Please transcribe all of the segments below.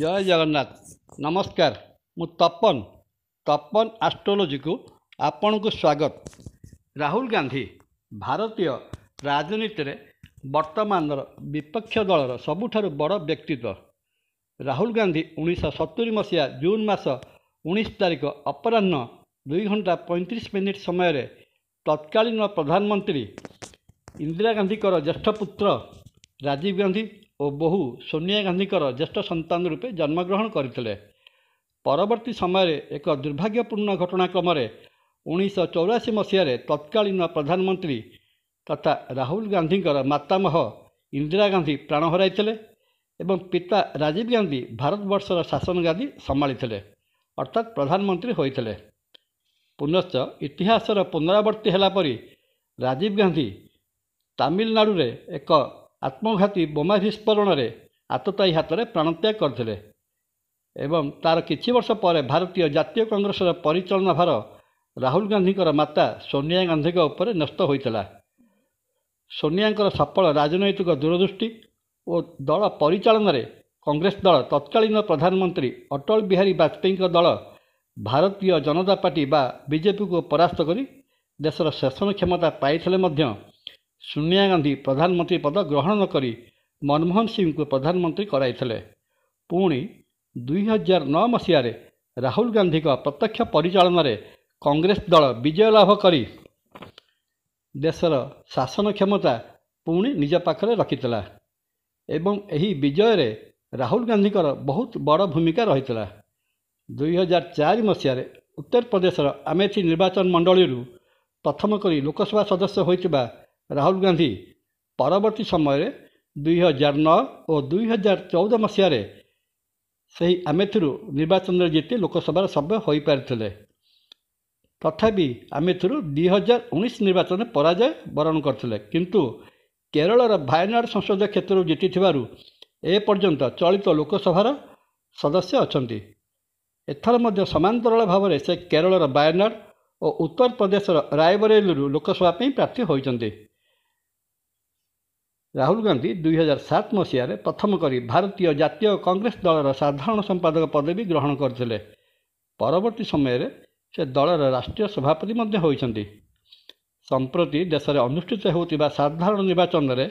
जय जगन्नाथ नमस्कार मु तपन तपन एस्ट्रोलॉजी को आपण को स्वागत। राहुल गांधी भारतीय राजनीति रे वर्तमान विपक्ष दलर सबुठारु बड़ व्यक्तित्व। राहुल गांधी 1970 मसीहा जून मास 19 तारिख अपराह्न 2 घंटा 35 मिनिट समय तत्कालीन प्रधानमंत्री इंदिरा गांधी ज्येष्ठ पुत्र राजीव गांधी और बहु सोनिया गांधी ज्येष्ठ सन्तान रूपे जन्मग्रहण करते। परवर्ती समय एक दुर्भाग्यपूर्ण घटनाक्रम 1984 मसीह तत्कालीन प्रधानमंत्री तथा राहुल गांधी मातामह इंदिरा गांधी प्राण हराइथिले एवं पिता राजीव गांधी भारतवर्षर शासन गादी संभाली अर्थात प्रधानमंत्री होइथिले। पुनश्च इतिहासर पुनरावर्ती होला परी राजीव गांधी तमिलनाडु रे एक आत्मघाती बोमा विस्फोरण आततायी हाथ में प्राणत्याग करते एवं तार किछि वर्ष पर भारतीय जातीय कांग्रेस परिचालना भार राहुल गांधी माता सोनिया गांधी उपर न्यस्त होता। सोनिया सफल राजनैतिक दूरदृष्टि और दल परिचालन कांग्रेस दल तत्कालीन प्रधानमंत्री अटल बिहारी वाजपेयी दल भारतीय जनता पार्टी बा बीजेपी को परास्त कर देशर शासन क्षमता पाई सोनिया गांधी प्रधानमंत्री पद ग्रहण न करी मनमोहन सिंह को प्रधानमंत्री कराइथिले। पुणी 2009 मसीह राहुल गांधी प्रत्यक्ष परिचालन कांग्रेस दल विजय लाभ करी देशर शासन क्षमता पुणी निज पाखरे रखिथिला एवं एही विजय रे राहुल गांधी बहुत बड़ भूमिका रही। 2004 मसीह उत्तर प्रदेशर अमेठी निर्वाचन मंडली प्रथम करी लोकसभा सदस्य होइतिबा राहुल गांधी परवर्ती समय 2009 और 2014 मसीह से अमेठी निर्वाचन जीति लोकसभा सभ्य हो पारे। तथापि अमेठी 2019 निर्वाचन पराजय वरण करते किंतु केरलर वायनाड संसदीय क्षेत्र जीति एपर्यंत चलित लोकसभार सदस्य अछंती। एथर मध्य समांतराल भाव में से केरलर वायनाड और उत्तर प्रदेशर रायबरेली लोकसभा प्रार्थी होइचंती। राहुल गांधी 2007 मसीह प्रथम करी भारतीय जातीय कांग्रेस दलर साधारण संपादक पदवी ग्रहण करते। परवर्ती समय से दलर राष्ट्रीय सभापति होइचंती। संप्रति देश में अनुष्ठित होतिबा साधारण निर्वाचन में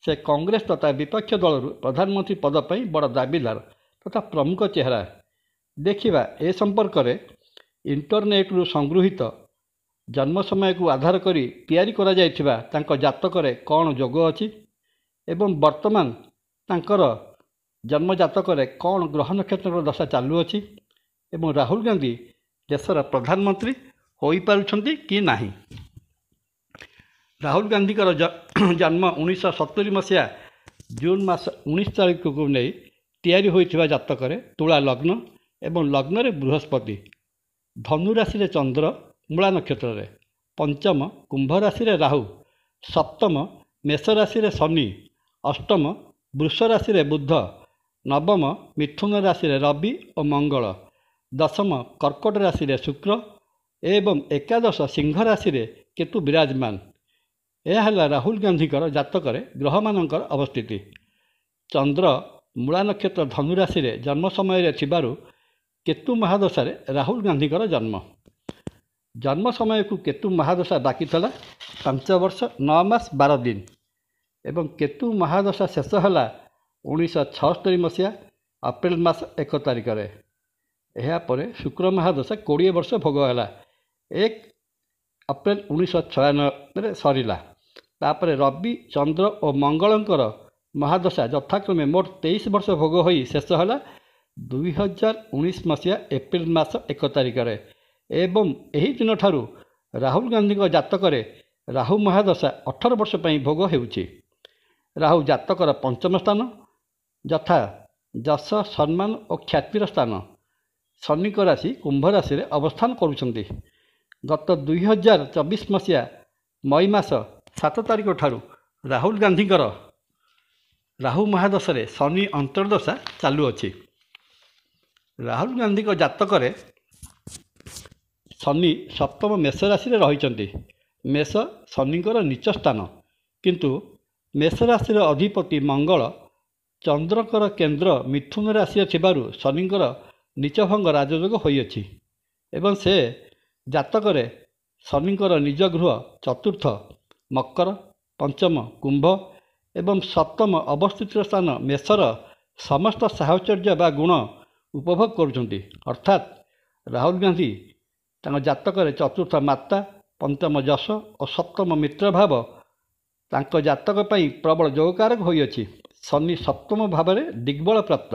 से कांग्रेस तथा विपक्ष दल प्रधानमंत्री पद पर बड़ दाबीदार तथा प्रमुख चेहरा। देखिबा ए संपर्क में इंटरनेट संगृहित जन्म समय को आधार करी तैयारी करा जायथिबा तांको जातक रे कौन जोग अछि एवं वर्तमान तांकर जन्म जातक रे कौन ग्रह नक्षत्र दशा चालू अछि एवं राहुल गांधी देशर प्रधानमंत्री होई पारुछंती कि नाही। राहुल गांधी जन्म 1970 मसीहा जून मास 19 तारिख को नहीं तैयारी होइथिबा जातक रे तुला लग्न एवं लग्न रे बृहस्पति, धनु राशि रे चंद्र, मूला नक्षत्र रे, पंचम कुंभ राशि रे राहु, सप्तम मेष राशि रे शनि, अष्टम वृष राशि रे बुध, नवम मिथुन राशि रे रवि और मंगल, दशम कर्कट राशि रे शुक्र एवं एकादश सिंह राशि रे केतु विराजमान। यह राहुल गांधी जातक ग्रह मानकर अवस्थिति। चंद्र मूला नक्षत्र धनु राशि रे जन्म समय थिबारु केतु महादशा रे राहुल गांधी जन्म। जन्म समय को केतु महादशा बाकी था 5 वर्ष 9 मास 12 दिन एवं केतु महादशा शेष है 1976 मसीहा अप्रैल मास 1 तारिख रे। यापर शुक्र महादशा 20 वर्ष भोग है 1 अप्रैल 1996 सरला। तापर रवि चंद्र और मंगलंकर महादशा यथाक्रमे मोट 23 वर्ष भोग हो शेष है 2019 मसीहा एप्रिल मास 1 तारिख रे। एवं यही दिन ठारू राहुल गांधी जातक राहु महादशा 18 वर्ष पर भोग होउछि। राहु जातकर पंचम स्थान यथा जश सम्मान और ख्यातिर स्थान। शनि राशि कुंभ राशि रे अवस्थान करुछंती। गत 2024 मसीहा मई मास 7 तारिख ठारू राहुल गांधी राहु महादशा रे शनि अंतर्दशा चालू अछि। राहुल गांधी जातक शनि सप्तम मेष राशि रे रहिचंती। मेष शनिकर नीच स्थान किंतु मेष राशि अधिपति मंगल ଚନ୍ଦ୍ରଙ୍କର କେନ୍ଦ୍ର ମିଥୁନ ରାଶିରେ ଥିବାରୁ ଶନିଙ୍କର ନୀଚଭଙ୍ଗ ରାଜଯୋଗ ହୋଇଅଛି ଏବଂ ସେ ଜାତକରେ ଶନିଙ୍କର ନିଜ ଗୃହ ଚତୁର୍ଥ ମକର, ପଞ୍ଚମ କୁମ୍ଭ ଏବଂ ସପ୍ତମ ଅବସ୍ଥିତ ସ୍ଥାନ ମେଷର ସମସ୍ତ ସାହଚର୍ଯ୍ୟ ବା ଗୁଣ ଉପଭୋଗ କରୁଛନ୍ତି। ଅର୍ଥାତ୍ ରାହୁଲ ଗାନ୍ଧୀ ତାଙ୍କ ଜାତକରେ ଚତୁର୍ଥ ମାତା, ପଞ୍ଚମ ଯଶ ଓ ସପ୍ତମ ମିତ୍ର ଭାବ ତାଙ୍କ ଜାତକ ପାଇଁ ପ୍ରବଳ ଯୋଗକାରକ ହୋଇଅଛି। ଶନି ସପ୍ତମ ଭାବରେ ଦିଗ୍ବଳ ପ୍ରାପ୍ତ।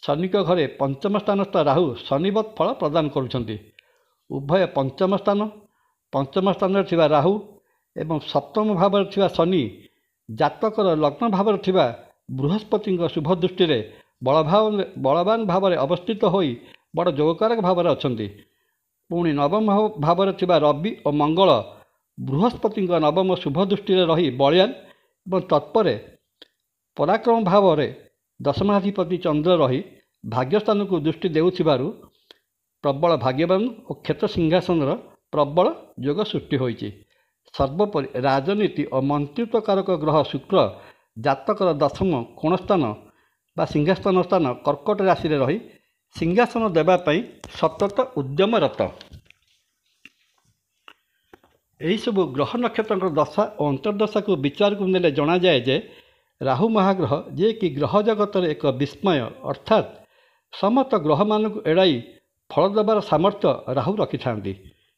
ଶନିଙ୍କ ଘରେ ପଞ୍ଚମ ସ୍ଥାନସ୍ଥ ରାହୁ ଶନିବତ୍ ଫଳ ପ୍ରଦାନ କରୁଛନ୍ତି। ଉଭୟ ପଞ୍ଚମ ସ୍ଥାନରେ ଥିବା ରାହୁ ଏବଂ ସପ୍ତମ ଭାବରେ ଥିବା ଶନି ଜାତକର ଲଗ୍ନ ଭାବରେ ଥିବା ବୃହସ୍ପତିଙ୍କ ଶୁଭ ଦୃଷ୍ଟିରେ ବଳବାନ ଭାବରେ ଅବସ୍ଥିତ ହୋଇ ବଡ଼ ଯୋଗକାରକ ଭାବରେ ଅଛନ୍ତି। ପୁଣି ନବମ ଭାବରେ ଥିବା ରବି ଓ ମଙ୍ଗଳ ବୃହସ୍ପତିଙ୍କ ନବମ ଶୁଭ ଦୃଷ୍ଟିରେ ରହି ବଳୀୟାନ ଏବଂ ତତ୍ପରେ ପରାକ୍ରମ ଭାବରେ ଦଶମାଧିପତି ଚନ୍ଦ୍ର ରହି ଭାଗ୍ୟସ୍ଥାନକୁ ଦୃଷ୍ଟି ଦେଉଥିବାରୁ ପ୍ରବଳ ଭାଗ୍ୟବାନ ଓ କ୍ଷେତ୍ର ସିଂହାସନର ପ୍ରବଳ ଯୋଗ ସୃଷ୍ଟି ହୋଇଛି। ସର୍ବୋପରି ରାଜନୀତି ଓ ମନ୍ତ୍ରିତ୍ୱକାରକ ଗ୍ରହ ଶୁକ୍ର ଜାତକର ଦଶମ କୋଣସ୍ଥାନ ବା ସିଂହାସନ ସ୍ଥାନ କର୍କଟ ରାଶିରେ ରହି ସିଂହାସନ ଦେବା ପାଇଁ ସତତ ଉଦ୍ୟମରତ। ଏହିସବୁ ଗ୍ରହ ନକ୍ଷତ୍ରଙ୍କର ଦଶା ଓ ଅନ୍ତର୍ଦଶାକୁ ବିଚାରକୁ ନେଲେ ଜଣାଯାଏ ଯେ ରାହୁ ମହାଗ୍ରହ ଯିଏକି ଗ୍ରହ ଜଗତରେ ଏକ ବିସ୍ମୟ, ଅର୍ଥାତ୍ ସମସ୍ତ ଗ୍ରହମାନଙ୍କୁ ଏଡ଼ାଇ ଫଳ ଦେବାର ସାମର୍ଥ୍ୟ ରାହୁ ରଖିଥାନ୍ତି।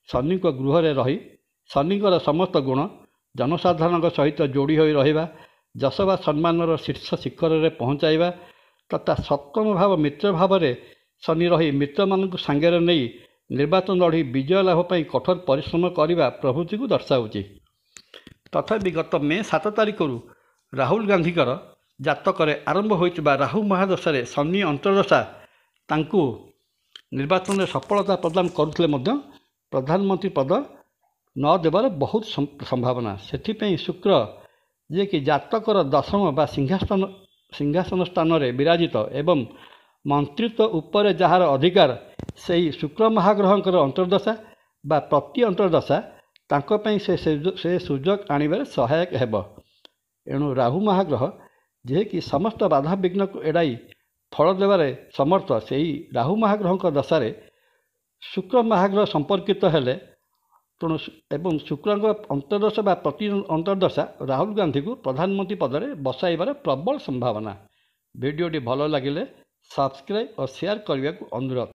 ଶନିଙ୍କ ଗୃହରେ ରହି ଶନିଙ୍କର ସମସ୍ତ ଗୁଣ ଜନସାଧାରଣଙ୍କ ସହିତ ଯୋଡ଼ି ହୋଇ ରହିବା, ଯଶ ବା ସମ୍ମାନର ଶୀର୍ଷ ଶିଖରରେ ପହଞ୍ଚାଇବା ତଥା ସପ୍ତମ ଭାବ ମିତ୍ର ଭାବରେ ଶନି ରହି ମିତ୍ରମାନଙ୍କୁ ସାଙ୍ଗରେ ନେଇ ନିର୍ବାଚନ ଲଢ଼ି ବିଜୟ ଲାଭ ପାଇଁ କଠୋର ପରିଶ୍ରମ କରିବା ପ୍ରଭୃତିକୁ ଦର୍ଶାଉଛି। ତଥାପି ଗତ ମେ 7 ତାରିଖରୁ ରାହୁଲ ଗାନ୍ଧୀଙ୍କର ଜାତକରେ ଆରମ୍ଭ ହୋଇଥିବା ରାହୁ ମହାଦଶାରେ ଶନି ଅନ୍ତର୍ଦଶା ତାଙ୍କୁ ନିର୍ବାଚନରେ ସଫଳତା ପ୍ରଦାନ କରୁଥିଲେ ମଧ୍ୟ ପ୍ରଧାନମନ୍ତ୍ରୀ ପଦ ନ ଦେବାର ବହୁତ ସମ୍ଭାବନା। ସେଥିପାଇଁ ଶୁକ୍ର ଯିଏକି ଜାତକର ଦଶମ ବା ସିଂହାସନ ସ୍ଥାନରେ ବିରାଜିତ ଏବଂ ମନ୍ତ୍ରିତ୍ୱ ଉପରେ ଯାହାର ଅଧିକାର, ସେହି ଶୁକ୍ର ମହାଗ୍ରହଙ୍କର ଅନ୍ତର୍ଦଶା ବା ପ୍ରତି ଅନ୍ତର୍ଦଶା ତାଙ୍କ ପାଇଁ ସେ ସୁଯୋଗ ଆଣିବାରେ ସହାୟକ ହେବ। ଏଣୁ ରାହୁ ମହାଗ୍ରହ ଯିଏକି ସମସ୍ତ ବାଧାବିଘ୍ନକୁ ଏଡ଼ାଇ ଫଳ ଦେବାରେ ସମର୍ଥ, ସେହି ରାହୁ ମହାଗ୍ରହଙ୍କ ଦଶାରେ ଶୁକ୍ର ମହାଗ୍ରହ ସମ୍ପର୍କିତ ହେଲେ ଏବଂ ଶୁକ୍ରଙ୍କ ଅନ୍ତର୍ଦଶା ବା ପ୍ରତି ଅନ୍ତର୍ଦଶା ରାହୁଲ ଗାନ୍ଧୀଙ୍କୁ ପ୍ରଧାନମନ୍ତ୍ରୀ ପଦରେ ବସାଇବାର ପ୍ରବଳ ସମ୍ଭାବନା। ଭିଡ଼ିଓଟି ଭଲ ଲାଗିଲେ ସବସ୍କ୍ରାଇବ୍ ଓ ସେୟାର କରିବାକୁ ଅନୁରୋଧ।